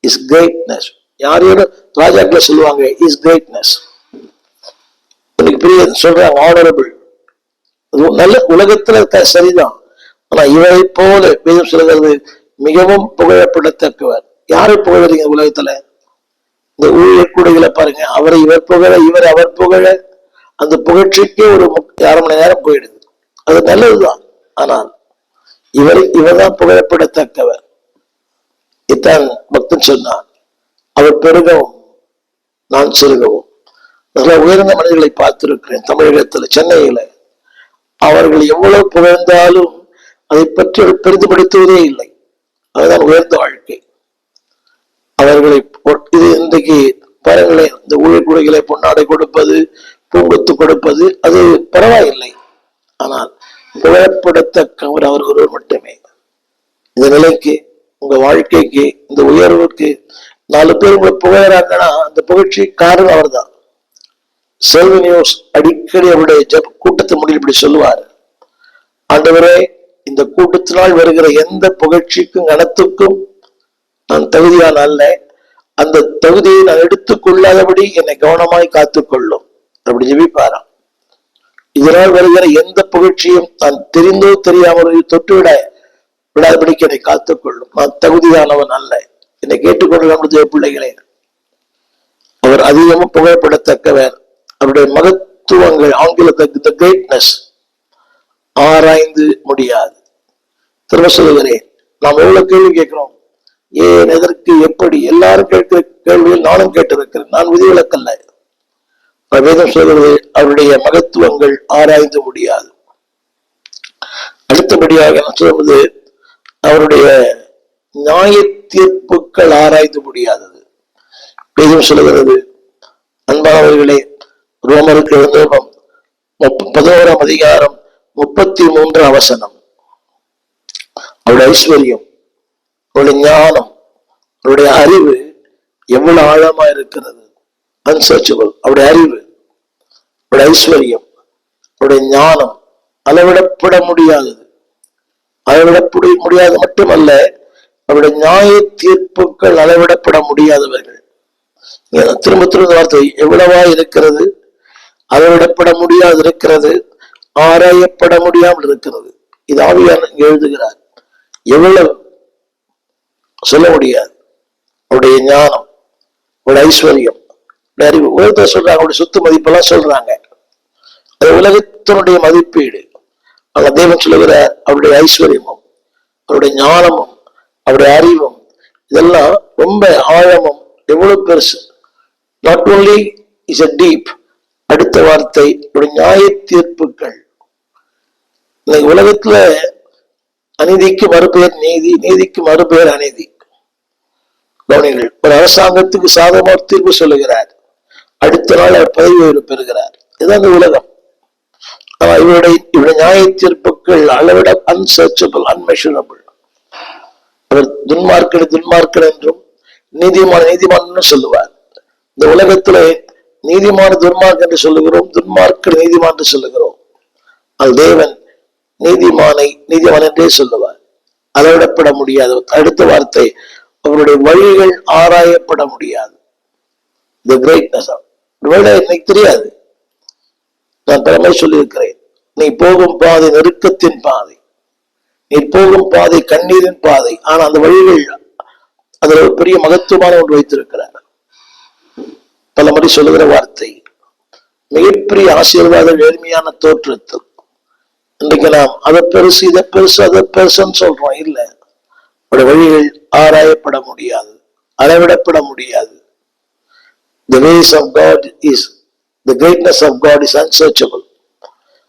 இஸ் கிரேட்னஸ். யாரையும் ராஜாக்கள் சொல்லுவாங்க இஸ் கிரேட்னஸ். பெரிய சொல்றாங்க ஆனரபிள். நல்ல உலகத்துல சரிதான், ஆனா இவரை போல வேதம் சொல்கிறது மிகவும் புகழப்படத்தக்கவர். யாரை புகழறீங்க உலகத்துல? இந்த ஊழியர் கூடைகளை பாருங்க, அவரை இவர் புகழ, இவர் அவர் புகழ, அந்த புகழ்ச்சிக்கே ஒரு 1/2 மணி நேரம் போயிடுது. அது நல்லதுதான், ஆனால் இவர்தான் புகழப்படத்தக்கவர். இத்தான் பக்தன் சொன்னான், அவர் பெருகவும் நான் சிறுகவும். நல்ல உயர்ந்த மனிதர்களை பார்த்திருக்கிறேன் தமிழகத்துல, சென்னையில. அவர்கள் எவ்வளவு புகழ்ந்தாலும் அதை பற்றி பெரிதுபடுத்துவதே இல்லை. அதுதான் உயர்ந்த வாழ்க்கை. அவர்களை இது இன்றைக்கு பாருங்களேன், இந்த ஊழியர் கூடைகளை பொன்னாடை கொடுப்பது, பூங்கொத்து கொடுப்பது, அது பரவாயில்லை. ஆனால் புகழப்படத்தக்கவர் அவர் ஒருவர் மட்டுமே. இந்த நிலைக்கு, உங்க வாழ்க்கைக்கு, இந்த உயர்வுக்கு 4 பேர் உங்களை புகழறாங்கன்னா அந்த புகழ்ச்சி காரணம் அவர் தான். செல்வி நியூஸ் அடிக்கடி அவருடைய கூட்டத்தை முடிவில் இப்படி சொல்லுவார், ஆண்டவரே, இந்த கூட்டத்தினால் வருகிற எந்த புகழ்ச்சிக்கும் கனத்துக்கும் நான் தகுதியான அல்ல, அந்த தகுதியை நான் எடுத்துக்கொள்ளாதபடி என்னை கவனமாய் காத்துக்கொள்ளும். அப்படி ஜெபிப்பாராம். இதனால் வருகிற எந்த புகழ்ச்சியும் நான் தெரிந்தோ தெரியாமலோ தொட்டு விடாதபடிக்கு என்னை காத்துக்கொள்ளும். நான் தகுதியானவன் அல்ல. என்னை கேட்டுக்கொள்ள பிள்ளைகளே, அவர் அதிகமும் புகழப்படத்தக்கவர். அவருடைய மகத்துவங்கள், ஆங்கிலத்துக்கு the greatness, ஆராய்ந்து முடியாது. திரும்ப சொல்லுகிறேன், நாம் எவ்வளவு கேள்வி கேட்கிறோம், ஏன், எதற்கு, எப்படி, எல்லாரும் கேட்கிற கேள்வியில் நானும் கேட்டிருக்கிறேன். நான் விதிவிலக்கல்ல. வேதம் சொல்கிறது அவருடைய மகத்துவங்கள் ஆராய்ந்து முடியாது. அடுத்தபடியாக நான் சொல்வது அவருடைய நியாய தீர்ப்புகள் ஆராய்ந்து முடியாதது. வேதம் சொல்லுகிறது, அன்பானவர்களே, ரோமருக்கு 11 அதிகாரம் 33 வசனம். அவருடைய ஐஸ்வர்யம், அவருடைய ஞானம், அவருடைய அறிவு எவ்வளவு ஆழமா இருக்கிறது. அன்சர்ச்சபிள். அவருடைய அறிவு, அவருடைய ஐஸ்வர்யம், அவருடைய ஞானம் அளவிடப்பட முடியாதது. அளவிடப்பட முடியாது மட்டுமல்ல, அவருடைய நியாய தீர்ப்புகள் அளவிடப்பட முடியாதவர்கள். திரும்ப திரும்ப வார்த்தை எவ்வளவா இருக்கிறது, அளவிடப்பட முடியாது இருக்கிறது, ஆராயப்பட முடியாமல் இருக்கிறது. இது ஆவியானவர் எழுதுகிறார். எவ்வளவு சொல்ல முடியாது. அவருடைய ஞானம், அவருடைய ஐஸ்வர்யம், அறிவு. உலகத்தை சொல்றாங்க, அவருடைய சொத்து மதிப்பெல்லாம் சொல்றாங்க. அது உலகத்தினுடைய மதிப்பீடு. ஆனா தேவன் சொல்லுகிறார், அவருடைய ஐஸ்வர்யமும், அவருடைய ஞானமும், அவருடைய அறிவும், இதெல்லாம் ரொம்ப ஆழமும் எவ்வளவு பெருசு. Not only is a deep. அடுத்த வார்த்தை நியாய தீர்ப்புகள். இன்னைக்கு உலகத்துல அநீதிக்கு மறுபெயர் நீதி, நீதிக்கு மறுபெயர் அநீதி. கவனிங்கள். ஒரு அரசாங்கத்துக்கு சாதகமாக தீர்ப்பு சொல்லுகிறார், அடுத்த நாள் அவர் பதவி உயர்வு பெறுகிறார். இதுதான் இந்த உலகம். இவருடைய நியாய தீர்ப்புகள் அளவிட அன்சர்ச்சபிள், அன்மெஷரபிள். அவர் துன்மார்க்கன் என்றும் நீதிமான நீதிமான் சொல்லுவார். இந்த உலகத்துல நீதிமான துன்மார்க்கன் என்று சொல்லுகிறோம், துன்மார்க்கன் நீதிமான் என்று சொல்லுகிறோம். அது தேவன் நீதிமானை நீதிமான் என்றே சொல்லுவார். அளவிடப்பட முடியாது. அடுத்த வார்த்தை, அவருடைய வழிகள் ஆராயப்பட முடியாது. The greatness of எனக்கு தெரியாது. நான் பலமை சொல்லியிருக்கிறேன். நீ போகும் பாதை நெருக்கத்தின் பாதை, நீ போகும் பாதை கண்ணீரின் பாதை. ஆனா அந்த வழிகள், அதுல ஒரு பெரிய மகத்துவமான ஒன்று வைத்திருக்கிறார். பல முறை சொல்லுகிற வார்த்தை, மிகப்பெரிய ஆசீர்வாத நேர்மையான தோற்றத்தில். இன்றைக்கு நாம் அதை பெருசு, இதை பெருசு, அதை பெருசுன்னு சொல்றோம். இல்ல, அவருடைய வழிகள் ஆராயப்பட முடியாது, அளவிடப்பட முடியாது. The ways of God is, the greatness of God is unsearchable.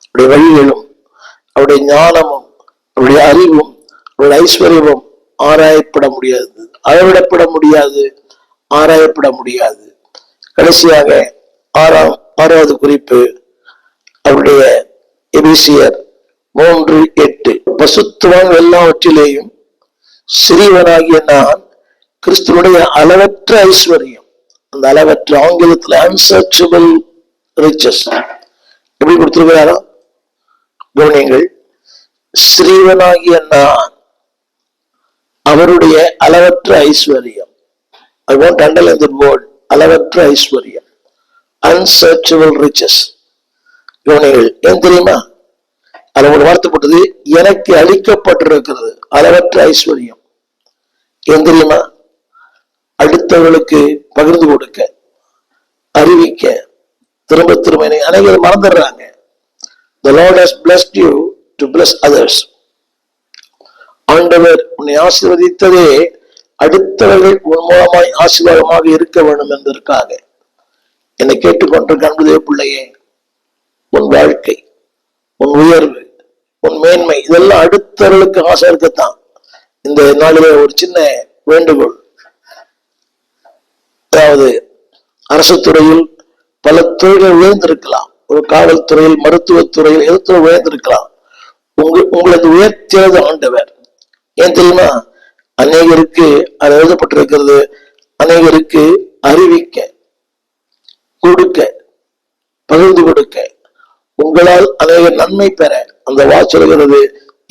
அவருடைய வழிகளும், அவருடைய ஞானமும், அவருடைய அறிவும், அவருடைய ஐஸ்வர்யமும் ஆராயப்பட முடியாது, அளவிடப்பட முடியாது, ஆராயப்பட முடியாது. கடைசியாக ஆறாவது குறிப்பு, அவருடைய எபேசியர் 3:8. பசுத்துவம் எல்லாவற்றிலேயும் சிறியவனாகிய நான் கிறிஸ்துவனுடைய அளவற்ற ஐஸ்வர்யம். அந்த அளவற்ற ஆங்கிலத்தில் அன்சர்ச்சபிள் ரிச்சஸ் எப்படி கொடுத்திருக்கிறாரோ கவனியங்கள். சிறியவனாகிய நான் அவருடைய அளவற்ற ஐஸ்வர்யம். I want to underline the word, அளவற்ற ஐஸ்வர்யம், அன்சர்ச்சபிள் ரிச்சஸ். கவனியங்கள். ஏன் தெரியுமா? அது ஒரு வார்த்தை போட்டது, எனக்கு அளிக்கப்பட்டிருக்கிறது அளவற்ற ஐஸ்வர்யம். ஏன் தெரியுமா? அடுத்தவர்களுக்கு பகிர்ந்து கொடுக்க, அறிவிக்க, திரும்ப திரும்ப. அனைவரும் மறந்துடுறாங்க. The Lord has blessed you to bless others. ஆண்டவர் உன்னை ஆசீர்வதித்ததே அடுத்தவர்கள் உன் மூலமாய் ஆசீர்வாதமாக இருக்க வேண்டும் என்பதற்காக. என்னை கேட்டுக்கொண்டிருக்க அன்புதே பிள்ளையே, உன் வாழ்க்கை, உன் உயர்வு, உன் மேன்மை, இதெல்லாம் அடுத்தவர்களுக்கு ஆசை இருக்கத்தான். இந்த நாளிலே ஒரு சின்ன வேண்டுகோள். அதாவது அரசு துறையில் பல துறைகள் உயர்ந்திருக்கலாம், ஒரு காவல்துறையில், மருத்துவத்துறையில், எதிர்த்து உயர்ந்திருக்கலாம். உங்களது உயர்த்தியது ஆண்டவர். ஏன் தெரியுமா? அநேகருக்கு அது எழுதப்பட்டிருக்கிறது, அநேகருக்கு அறிவிக்க, கொடுக்க, பகிர்ந்து கொடுக்க, உங்களால் அநேக நன்மை பெற. அந்த வாசல்கிறது,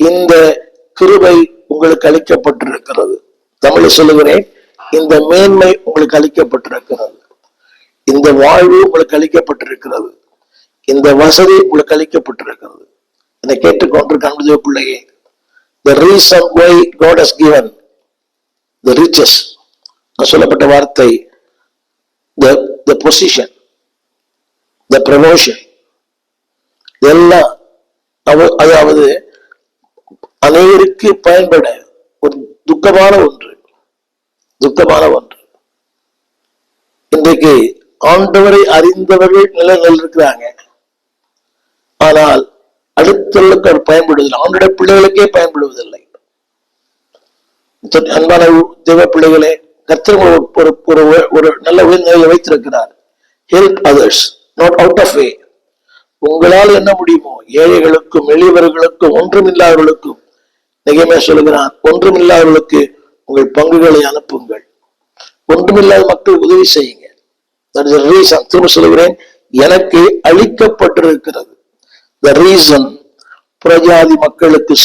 இந்த கிருபை உங்களுக்கு அளிக்கப்பட்டிருக்கிறது. தமிழில் சொல்லுகிறேன், இந்த மேன்மை உங்களுக்கு அளிக்கப்பட்டிருக்கிறது, இந்த வாழ்வு உங்களுக்கு அளிக்கப்பட்டிருக்கிறது, இந்த வசதி உங்களுக்கு அளிக்கப்பட்டிருக்கிறது. என்னை கேட்டுக்கொண்டிருக்க அன்புதே பிள்ளையே, the reason why God has given the riches, சொல்லப்பட்ட வார்த்தை, the position, the promotion, இதெல்லாம் அதாவது அனைவருக்கு பயன்பட ஒரு துக்கமான ஒன்று. இன்றைக்கு ஆண்டவரை அறிந்தவர்கள் நிலைகள் இருக்கிறாங்க, ஆனால் அடுத்தவர்களுக்கு அவர் பயன்படுவதில்லை, அவனுடைய பிள்ளைகளுக்கே பயன்படுவதில்லை. அன்பான தேவ பிள்ளைகளே, கர்த்தர் ஒரு நல்ல உயர்நிலையை வைத்திருக்கிறார். Help others, not out of way. உங்களால் என்ன முடியுமோ, ஏழைகளுக்கும், எளியவர்களுக்கும், ஒன்றுமில்லாதவர்களுக்கும் நெகேமியா சொல்லுகிறான், ஒன்றுமில்லாதவர்களுக்கு உங்கள் பங்குகளை அனுப்புங்கள், ஒன்றுமில்லாத மக்கள் உதவி செய்யுங்க. திரும்ப சொல்லுகிறேன், எனக்கு அளிக்கப்பட்டிருக்கிறது. The reason புறஜாதி மக்களுக்கு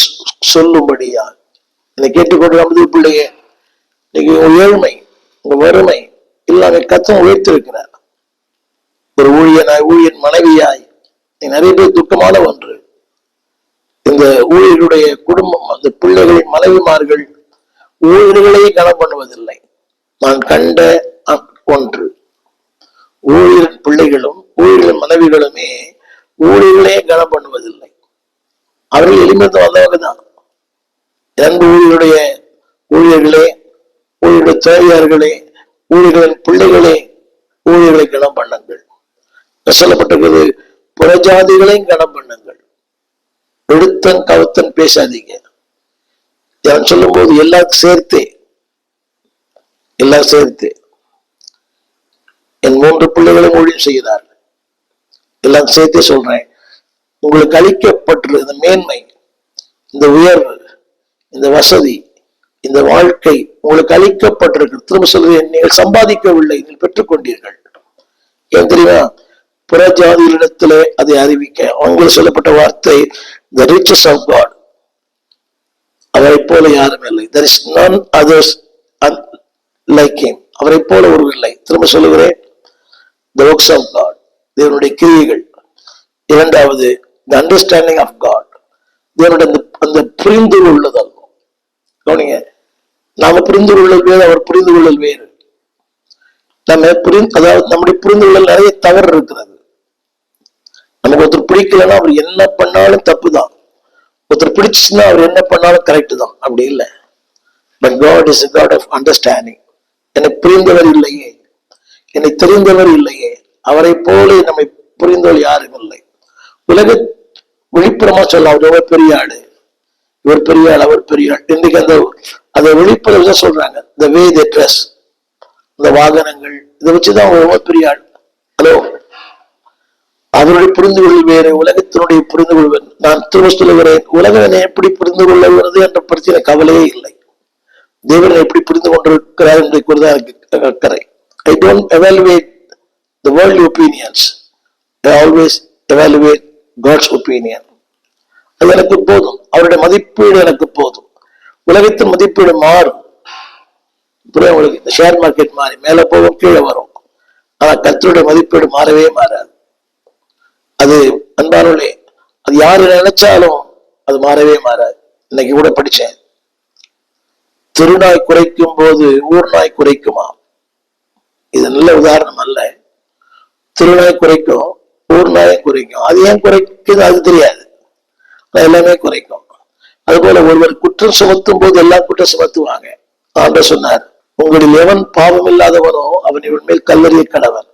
சொல்லும்படியா. என்னை கேட்டுக்கொண்டு நமது பிள்ளையே, இன்னைக்கு உங்க ஏழ்மை, உங்க வறுமை இல்லாம கத்தம் உயர்த்திருக்கிறார். ஒரு ஊழியன் மனைவியாய் நிறைய பேர் துக்கமான ஒன்று. இந்த ஊழியருடைய குடும்பம், அந்த பிள்ளைகளின் மனைவிமார்கள் ஊழியர்களையே கனம் பண்ணுவதில்லை. நான் கண்ட ஒன்று, ஊழியரின் பிள்ளைகளும் ஊழியரின் மனைவிகளுமே ஊழியர்களையே கனம் பண்ணுவதில்லை. அவர்கள் எளிமைத்து வந்தவங்க தான். இரண்டு ஊழியர்களே, ஊழியருடைய தேவையார்களே, ஊழியர்களின் பிள்ளைகளே ஊழியர்களை கனம் பண்ணுங்கள். சொல்லப்பட்டிருக்கிறது, புறஜாதிகளையும் கனம் பண்ணுங்கள். எடுத்தன் கவுத்தன் பேசாதீங்க. நான் சொல்லும் போது எல்லாம் சேர்த்தே என் 3 பிள்ளைகளும் ஊழியம் செய்கிறார்கள். எல்லாம் சேர்த்தே சொல்றேன். உங்களுக்கு அளிக்கப்பட்டிருக்கிற இந்த மேன்மை, இந்த உயர்வு, இந்த வசதி, இந்த வாழ்க்கை உங்களுக்கு அளிக்கப்பட்டிருக்கு. திரும்ப சொல்றேன், நீங்கள் சம்பாதிக்கவில்லை, நீங்கள் பெற்றுக்கொண்டீர்கள். ஏன் தெரியுமா? புறஜாதியிடத்துல அதை அறிவிக்க. அவங்களுக்கு சொல்லப்பட்ட வார்த்தை, the riches of God. அவரை போல யாரும் இல்லை. There is none others like him. அவரை போல ஒரு இல்லை. திரும்ப சொல்லுகிறேன், the works of God, தேவனுடைய கிரியைகள். இரண்டாவது, the understanding of God, தேவனுடைய அந்த புரிந்து கொள்ளுதல். கவனிங்க, நாம புரிந்து கொள்ளல் வேறு, அவர் புரிந்து கொள்ளல் வேறு. அதாவது நம்முடைய புரிந்து கொள்ளல் நிறைய தவறு இருக்கிறது. நமக்கு ஒருத்தர் பிடிக்கலன்னா அவர் என்ன பண்ணாலும் தப்பு தான். ஒருத்தர் பிடிச்சுன்னா அவர் என்ன பண்ணாலும் கரெக்ட் தான். அப்படி இல்லை. But God is a God of understanding. என்னை புரிந்தவர் இல்லையே, என்னை தெரிந்தவர் இல்லையே, அவரை போல நம்மை புரிந்தவர் யாரும் இல்லை. உலக விழிப்புறமா சொல்ல, அவர் பெரிய ஆடு, இவர் பெரிய ஆள், அவர் பெரிய ஆள். இன்னைக்கு அந்த விழிப்புணர்வு சொல்றாங்க. the way they dress, இந்த வாகனங்கள், இதை வச்சுதான் அவர் பெரிய ஆள். ஹலோ, அவருடைய புரிந்து கொள்வது வேறு, உலகத்தினுடைய புரிந்து கொள்வது. நான் திரும்ப சொல்லுகிறேன், உலகம் என்னை எப்படி புரிந்து கொள்ளுகிறது என்ற பிரச்சனை கவலையே இல்லை. தேவனை எப்படி புரிந்து கொண்டிருக்கிறார் என்று கூறுதான் எனக்கு அக்கறை. I don't evaluate the worldly opinions. I always evaluate God's opinion. அது எனக்கு போதும். அவருடைய மதிப்பீடு எனக்கு போதும். உலகத்தின் மதிப்பீடு மாறும். உங்களுக்கு இந்த ஷேர் மார்க்கெட் மாறி மேல போகும், கீழே வரும். ஆனா கர்த்தருடைய மதிப்பீடு மாறவே மாறாது. அது அன்பானே, அது யாரு நினைச்சாலும் அது மாறவே மாறாது. இன்னைக்கு கூட படிச்சேன், திருநாய் குறைக்கும் போது ஊர்நாய் குறைக்குமா? இது நல்ல உதாரணம் அல்ல. திருநாய் குறைக்கும், ஊர்நாயும் குறைக்கும். அது ஏன் குறைக்குது அது தெரியாது, எல்லாமே குறைக்கும். அதுபோல ஒருவர் குற்றம் சுமத்தும் போது எல்லாம் குற்றம் சுமத்துவாங்க. ஆண்டவர் சொன்னார், உங்களில் எவன் பாவம் இல்லாதவனோ அவன் இவன் மேல் கல்லறிய கடவன்.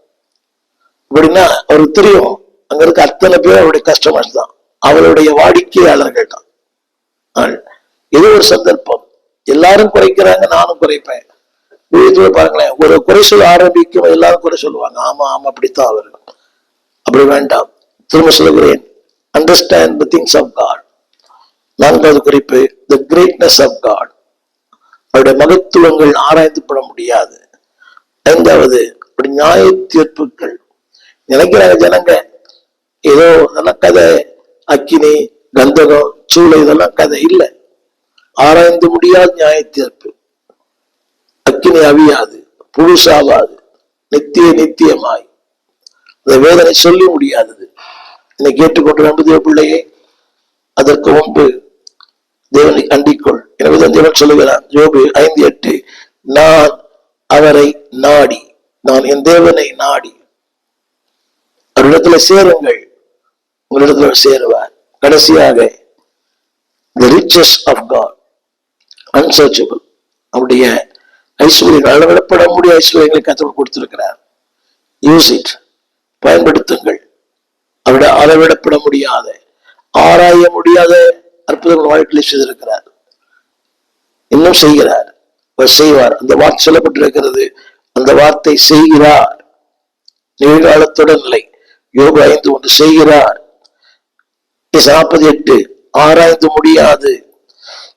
அப்படின்னா அவருக்கு தெரியும், அங்க இருக்க அத்தனை பேர் அவருடைய கஸ்டமர்ஸ் தான், அவருடைய வாடிக்கையாளர்கள் தான். இது ஒரு சந்தர்ப்பம். எல்லாரும் குறைக்கிறாங்க, நானும் குறைப்பேன். பாருங்களேன், ஒரு குறை சொல்ல ஆரம்பிக்கும், எல்லாரும் குறை சொல்லுவாங்க. ஆமா ஆமா, அப்படித்தான் அவரு. அப்படி வேண்டாம். திரும்ப சொல்லுகிறேன், understand the things of God. 4வது குறிப்பு, தி கிரேட்னஸ் ஆஃப் காட். அவருடைய மகத்துவங்கள் ஆராய்ந்துபட முடியாது. 5வது, அப்படி நியாய தீர்ப்புகள். நினைக்கிறாங்க ஜனங்க, ஏதோ இதெல்லாம் கதை, அக்கினி, கந்தகம், சூளை, இதெல்லாம் கதை இல்லை. ஆராய்ந்து முடியாத நியாய தீர்ப்பு. அக்கினி அவியாது, புழுசாவாது, நித்தியமாய். அந்த வேதனை சொல்லி முடியாதது. என்னை கேட்டுக்கொண்டு நம்புதிய பிள்ளையே, அதற்கு முன்பு தேவனை கண்டிக்கொள். எனவே தேவன் சொல்லுகிறான், யோபு 5:8, நான் அவரை நாடி, நான் என் தேவனை நாடி. அவரிடத்துல சேருங்கள், உங்களிடத்துல சேருவார். கடைசியாக, the riches of God, unsearchable. அவருடைய ஐஸ்வர்யம், அளவிடப்பட முடிய ஐஸ்வர்யங்களை கர்த்தர் கொடுத்திருக்கிறார். யூஸ் இட், பயன்படுத்துங்கள். அவருடைய அளவிடப்பட முடியாத, ஆராய முடியாத அற்புதங்கள் வாழ்க்கையில் செய்திருக்கிறார், இன்னும் செய்கிறார், அவர் செய்வார். அந்த வார்த்தை சொல்லப்பட்டிருக்கிறது, அந்த வார்த்தை செய்கிறார். நிகழ்காலத்துடன் இல்லை. யோபு 5:1 செய்கிறார். 48 ஆராய்ந்து முடியாது.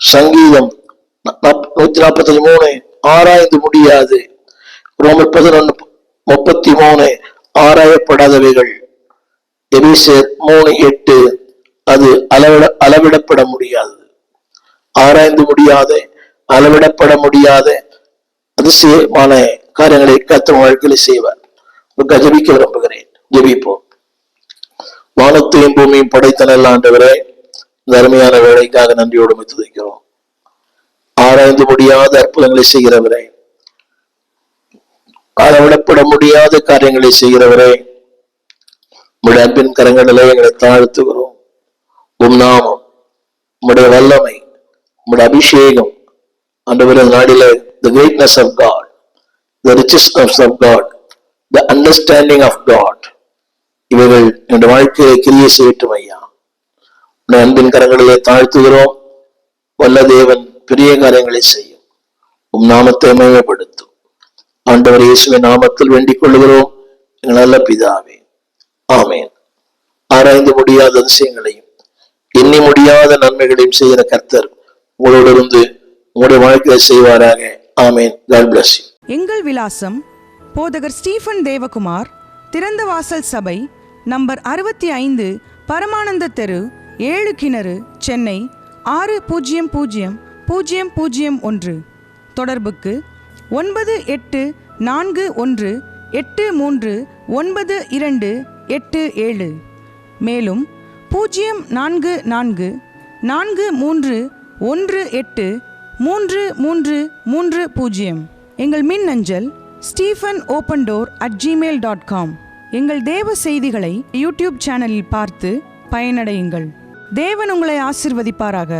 சங்கீதம் 145:3 ஆராய்ந்து முடியாது. ரோமர் 11:33 ஆராயப்படாதவைகள். எபேசியர் 3:8 அது அளவிடப்பட முடியாது. ஆராய்ந்து முடியாத, அளவிடப்பட முடியாத அதிசயமான காரியங்களை கர்த்தர் வாழ்க்கையில் செய்வார். ஜெபிக்க விரும்புகிறேன். ஜெபிப்போம். வானத்தையும் பூமியும் படைத்த நல்ல ஆண்டவரே, இந்த அருமையான வேலைக்காக நன்றியோடு துதிக்கிறோம். ஆராய்ந்து முடியாத அற்புதங்களை செய்கிறவரே, அளவிடப்பட முடியாத காரியங்களை செய்கிறவரே, உம்முடைய அன்பின் கரங்களிலே எங்களை தாழ்த்துகிறோம். உம் நாமம், உம்முடைய வல்லமை, உம்முடைய அபிஷேகம் ஆண்டவரே நாடிலே, the greatness of God, the richness of God, the understanding of God, இவைகள் என்னுடைய வாழ்க்கையை கிரியை செய்யட்டும் ஐயா. உம்முடைய அன்பின் கரங்களிலே தாழ்த்துகிறோம். வல்ல தேவன் பெரிய காரியங்களை செய்யும். உம் நாமத்தை மகிமைப்படுத்தும். ஆண்டவர் இயேசுவின் நாமத்தில் வேண்டிக் கொள்ளுகிறோம் எங்கள் நல்ல பிதாவே, ஆமேன். ஆராய்ந்து முடியாத அதிசயங்களையும் எண்ணி முடியாத நன்மைகளையும் செய்கிற கர்த்தர் உங்களோடு இருந்து உங்களுடைய வாழ்க்கையை செய்வாராக. ஆமேன். God bless you. எங்கள் விலாசம்: போதகர் ஸ்டீஃபன் தேவகுமார், திறந்த வாசல் சபை, நம்பர் 65, பரமானந்த தெரு, 7 கிணறு, சென்னை 600001. தொடர்புக்கு 9841839287. மேலும் 0444183330. எங்கள் மின்னஞ்சல் stephenopendor@gmail.com. எங்கள் தேவ செய்திகளை யூடியூப் சேனலில் பார்த்து பயனடையுங்கள். தேவன் உங்களை ஆசீர்வதிப்பாராக.